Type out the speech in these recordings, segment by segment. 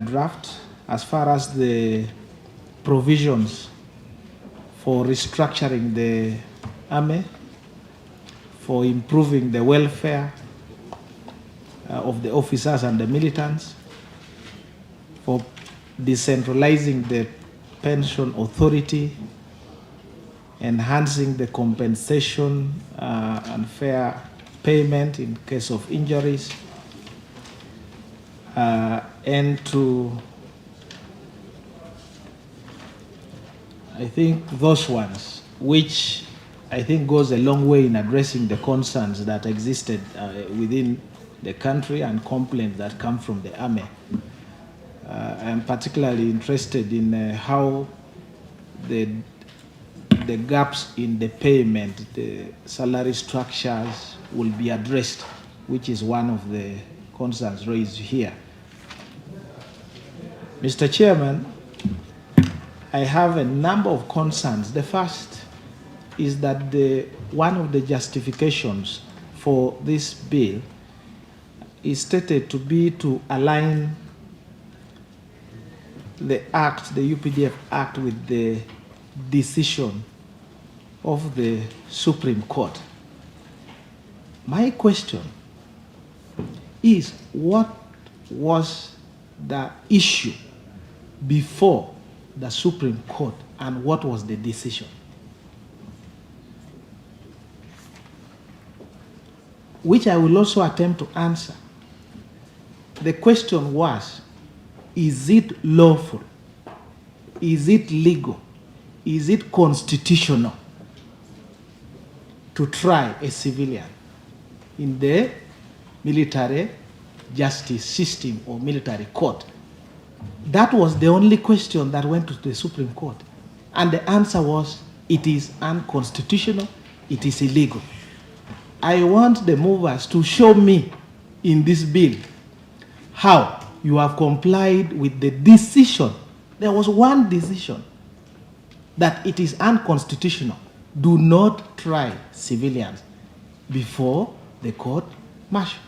draft as far as the provisions for restructuring the army, for improving the welfare of the officers and the militants, for decentralizing the pension authority, enhancing the compensation and fair payment in case of injuries, and to, I think, those ones, which I think goes a long way in addressing the concerns that existed within the country and complaints that come from the army. I am particularly interested in how the gaps in the payment, the salary structures will be addressed, which is one of the concerns raised here. Mr. Chairman, I have a number of concerns. The first is that one of the justifications for this bill is stated to be to align the Act, the UPDF Act, with the decision of the Supreme Court. My question is, what was the issue before the Supreme Court and what was the decision? Which I will also attempt to answer. The question was, is it lawful? Is it legal? Is it constitutional to try a civilian in the military justice system or military court? That was the only question that went to the Supreme Court. And the answer was, it is unconstitutional, it is illegal. I want the movers to show me in this bill how you have complied with the decision. There was one decision that it is unconstitutional. Do not try civilians before the court martial.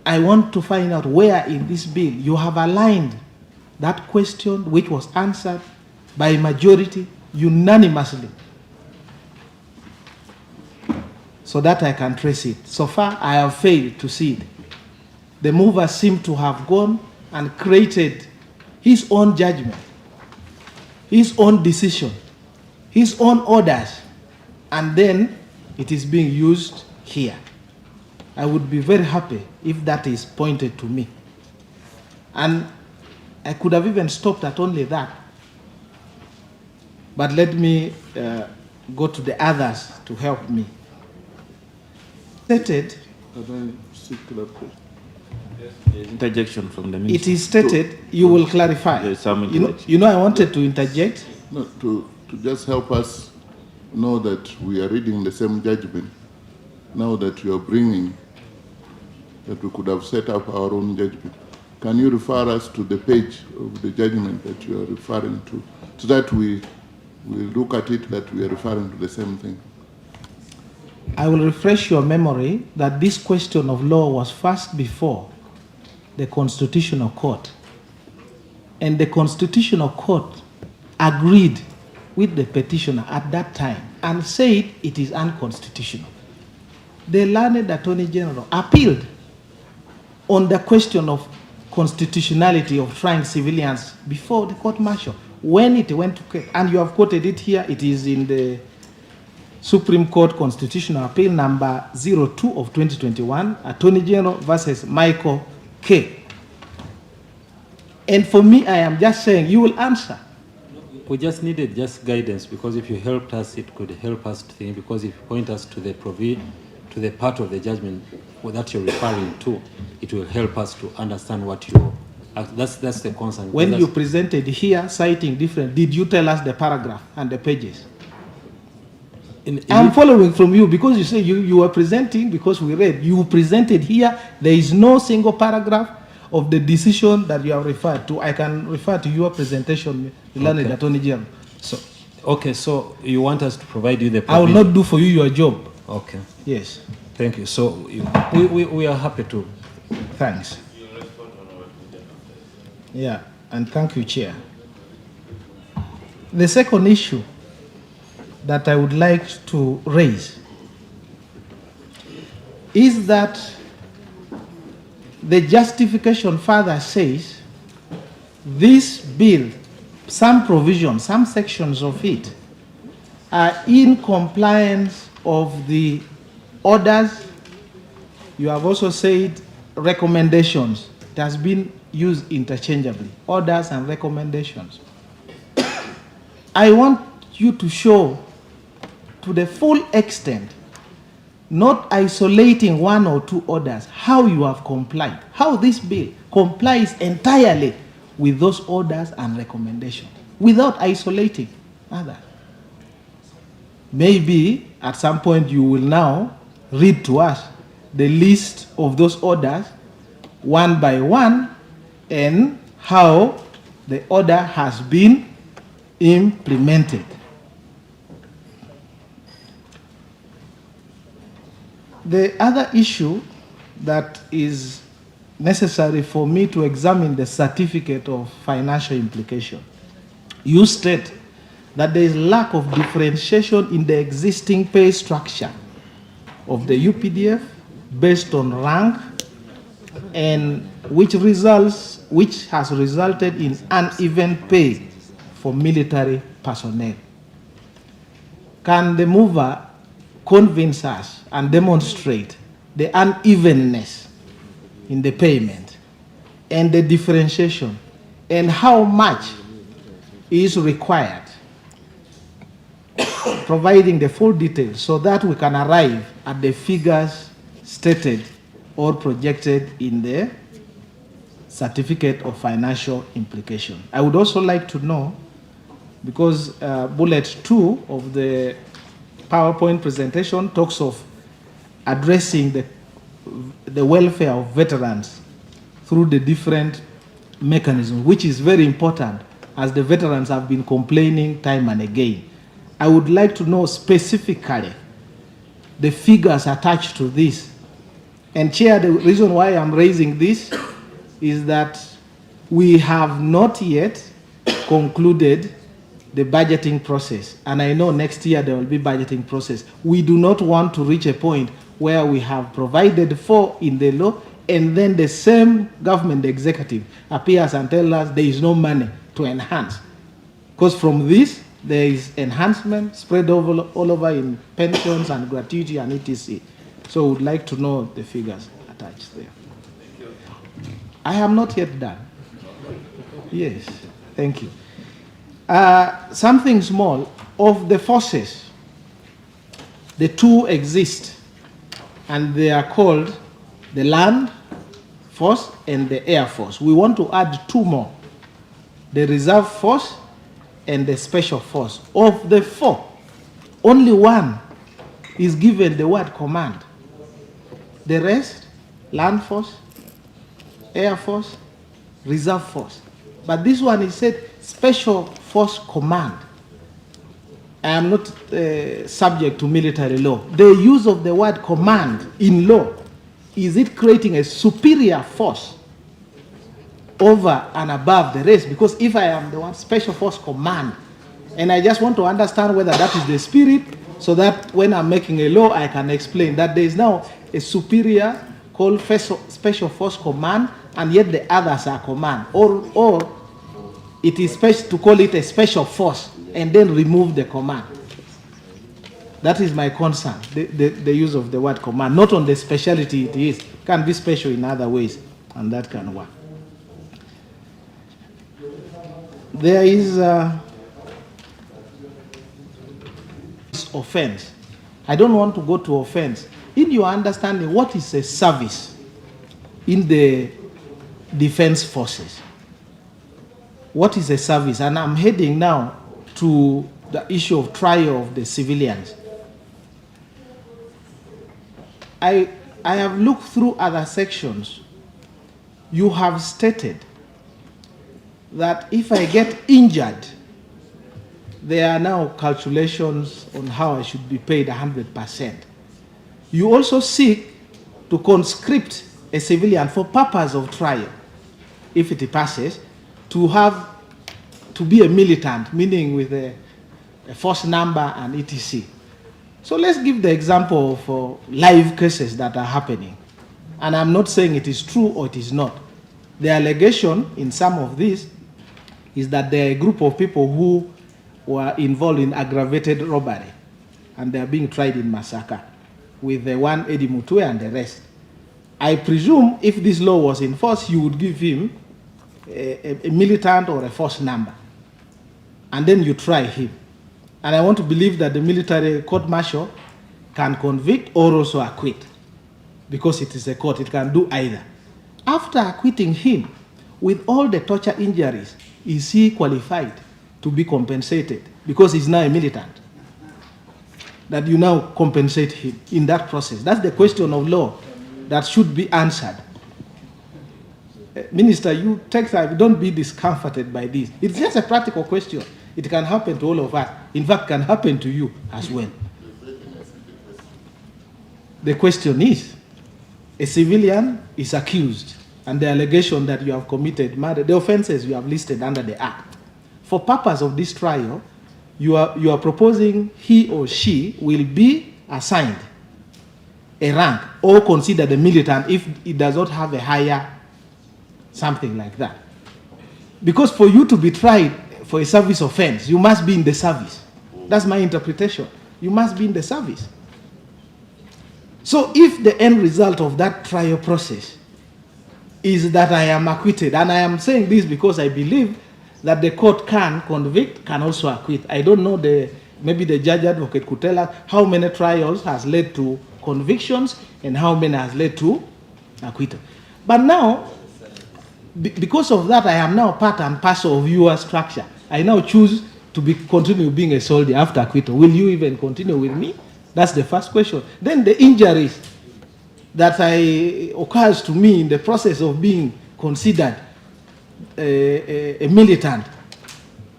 I want to find out where in this bill you have aligned that question, which was answered by majority unanimously, so that I can trace it. So far, I have failed to see it. The mover seemed to have gone and created his own judgment, his own decision, his own orders, and then it is being used here. I would be very happy if that is pointed to me. And I could have even stopped at only that. But let me go to the others to help me. Stated, interjection from the minister. it is stated, you will clarify. Yes, I'm you know, I wanted to interject. No, to just help us know that we are reading the same judgment. Now that you are bringing that we could have set up our own judgment, can you refer us to the page of the judgment that you are referring to, so that we look at it that we are referring to the same thing? I will refresh your memory that this question of law was first before the Constitutional Court. And the Constitutional Court agreed with the petitioner at that time and said it is unconstitutional. The learned Attorney General appealed on the question of constitutionality of trying civilians before the court martial. When it went to court, and you have quoted it here, it is in the Supreme Court Constitutional Appeal number 02 of 2021, Attorney General versus Michael K. And for me, I am just saying, you will answer. We just needed just guidance, because if you helped us, it could help us to think, because if you point us to the part of the judgment that you're referring to, it will help us to understand what you're, that's the concern. When you presented here, citing different, did you tell us the paragraph and the pages? I'm following from you, because you say you were presenting, because we read, you presented here, there is no single paragraph of the decision that you have referred to. I can refer to your presentation, Learned Attorney General. So you want us to provide you the provision? I will not do for you your job. Okay. Yes. Thank you. So we are happy to. Thanks. Yeah, and thank you, Chair. The second issue that I would like to raise is that the justification further says this bill, some provisions, some sections of it, are in compliance of the orders. You have also said recommendations. It has been used interchangeably, orders and recommendations. I want you to show to the full extent, not isolating one or two orders, how you have complied, how this bill complies entirely with those orders and recommendations, without isolating others. Maybe at some point you will now read to us the list of those orders one by one and how the order has been implemented. The other issue that is necessary for me to examine the certificate of financial implication. You state that there is lack of differentiation in the existing pay structure of the UPDF based on rank, and which has resulted in uneven pay for military personnel. Can the mover convince us and demonstrate the unevenness in the payment and the differentiation and how much is required, providing the full details so that we can arrive at the figures stated or projected in the certificate of financial implication. I would also like to know, because bullet 2 of the PowerPoint presentation talks of addressing the welfare of veterans through the different mechanisms, which is very important as the veterans have been complaining time and again. I would like to know specifically the figures attached to this. And Chair, the reason why I'm raising this is that we have not yet concluded the budgeting process. And I know next year there will be budgeting process. We do not want to reach a point where we have provided for in the law and then the same government executive appears and tells us there is no money to enhance. Because from this, there is enhancement spread all over in pensions and gratuity and etc. So we would like to know the figures attached there. I am not yet done. Yes, thank you. Something small, of the forces, the two exist, and they are called the Land Force and the Air Force. We want to add two more, the Reserve Force and the Special Force. Of the four, only one is given the word command. The rest, Land Force, Air Force, Reserve Force. But this one is said Special Force Command. I am not subject to military law. The use of the word command in law, is it creating a superior force over and above the rest? Because if I am the one Special Force Command, and I just want to understand whether that is the spirit, so that when I'm making a law, I can explain that there is now a superior called Special Force Command, and yet the others are command. Or it is best to call it a special force and then remove the command. That is my concern, the use of the word command, not on the speciality it is. It can be special in other ways, and that can work. There is offense. I don't want to go to offense. In your understanding, what is a service in the defense forces? What is a service? And I'm heading now to the issue of trial of the civilians. I have looked through other sections. You have stated that if I get injured, there are now calculations on how I should be paid 100%. You also seek to conscript a civilian for purpose of trial. If it passes, to be a militant, meaning with a force number and etc. So let's give the example of live cases that are happening. And I'm not saying it is true or it is not. The allegation in some of these is that there are a group of people who were involved in aggravated robbery and they are being tried in Masaka with the one Eddie Mutwe and the rest. I presume if this law was enforced, you would give him a militant or a force number, and then you try him. And I want to believe that the military court-martial can convict or also acquit, because it is a court, it can do either. After acquitting him, with all the torture injuries, is he qualified to be compensated? Because he's now a militant. That you now compensate him in that process. That's the question of law that should be answered. Minister, you take time, don't be discomforted by this. It's just a practical question. It can happen to all of us. In fact, can happen to you as well. The question is, a civilian is accused, and the allegation that you have committed murder, the offenses you have listed under the Act. For purpose of this trial, you are proposing he or she will be assigned a rank or considered a militant if it does not have a higher something like that. Because for you to be tried for a service offense, you must be in the service. That's my interpretation. You must be in the service. So if the end result of that trial process is that I am acquitted, and I am saying this because I believe that the court can convict, can also acquit. I don't know, maybe the judge advocate could tell us how many trials has led to convictions and how many has led to acquittal. But now, because of that, I am now part and parcel of your structure. I now choose to continue being a soldier after acquittal. Will you even continue with me? That's the first question. Then the injuries that occurs to me in the process of being considered a militant,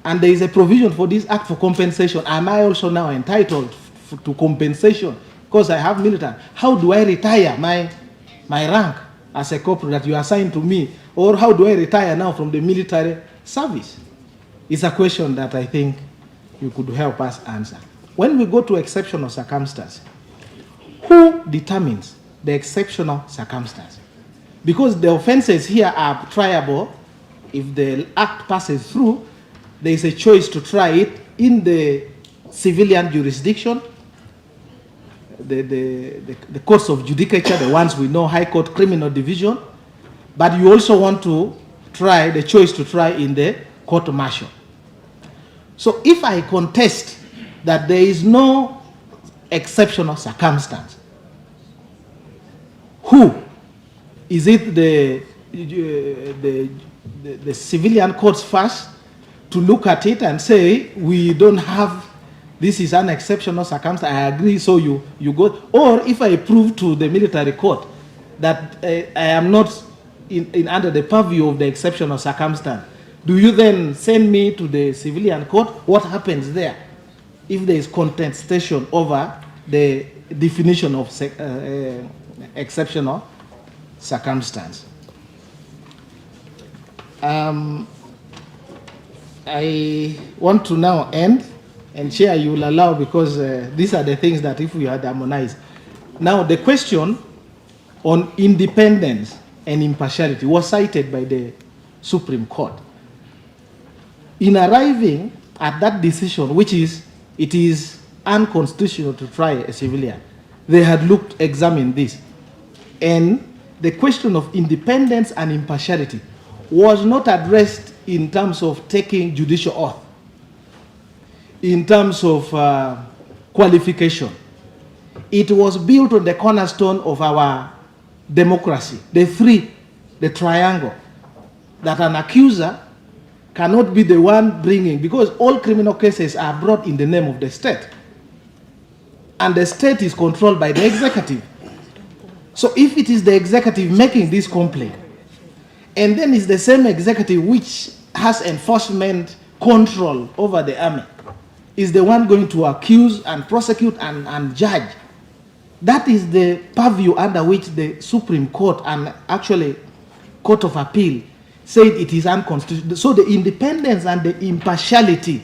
and there is a provision for this act for compensation. Am I also now entitled to compensation because I have militant? How do I retire my rank as a corporal that you assigned to me, or how do I retire now from the military service? It's a question that I think you could help us answer. When we go to exceptional circumstance, who determines the exceptional circumstance? Because the offenses here are triable. If the act passes through, there is a choice to try it in the civilian jurisdiction, the courts of judicature, the ones we know, High Court, Criminal Division, but you also want to try, the choice to try in the court-martial. So if I contest that there is no exceptional circumstance, who? Is it the civilian courts first to look at it and say, we don't have, this is an exceptional circumstance, I agree, so you go? Or if I prove to the military court that I am not under the purview of the exceptional circumstance, do you then send me to the civilian court? What happens there if there is contestation over the definition of exceptional circumstance? I want to now end, and Chair, you will allow, because these are the things that if we had harmonized. Now, the question on independence and impartiality was cited by the Supreme Court. In arriving at that decision, which is, it is unconstitutional to try a civilian, they had examined this. And the question of independence and impartiality was not addressed in terms of taking judicial oath, in terms of qualification. It was built on the cornerstone of our democracy, the triangle, that an accuser cannot be the one bringing, because all criminal cases are brought in the name of the state, and the state is controlled by the executive. So if it is the executive making this complaint, and then it's the same executive which has enforcement control over the army, is the one going to accuse and prosecute and judge. That is the purview under which the Supreme Court and actually Court of Appeal said it is unconstitutional. So the independence and the impartiality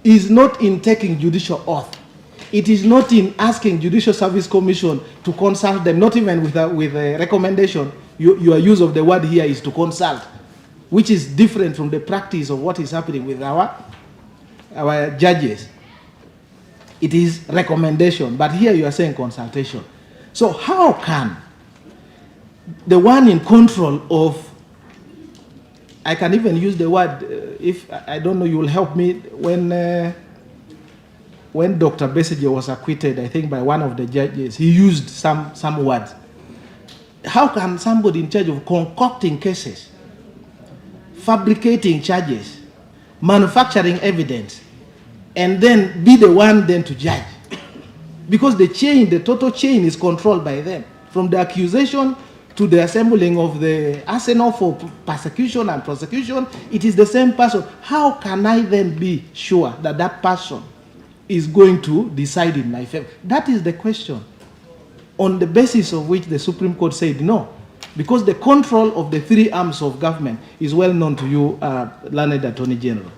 is not in taking judicial oath. It is not in asking Judicial Service Commission to consult them, not even with a recommendation. Your use of the word here is to consult, which is different from the practice of what is happening with our judges. It is recommendation, but here you are saying consultation. So how can the one in control of, I can even use the word, if I don't know, you will help me, when Dr. Besigye was acquitted, I think by one of the judges, he used some words. How can somebody in charge of concocting cases, fabricating charges, manufacturing evidence, and then be the one then to judge? Because the total chain is controlled by them. From the accusation to the assembling of the arsenal for persecution and prosecution, it is the same person. How can I then be sure that that person is going to decide in my favor? That is the question, on the basis of which the Supreme Court said no. Because the control of the three arms of government is well known to you, learned Attorney General.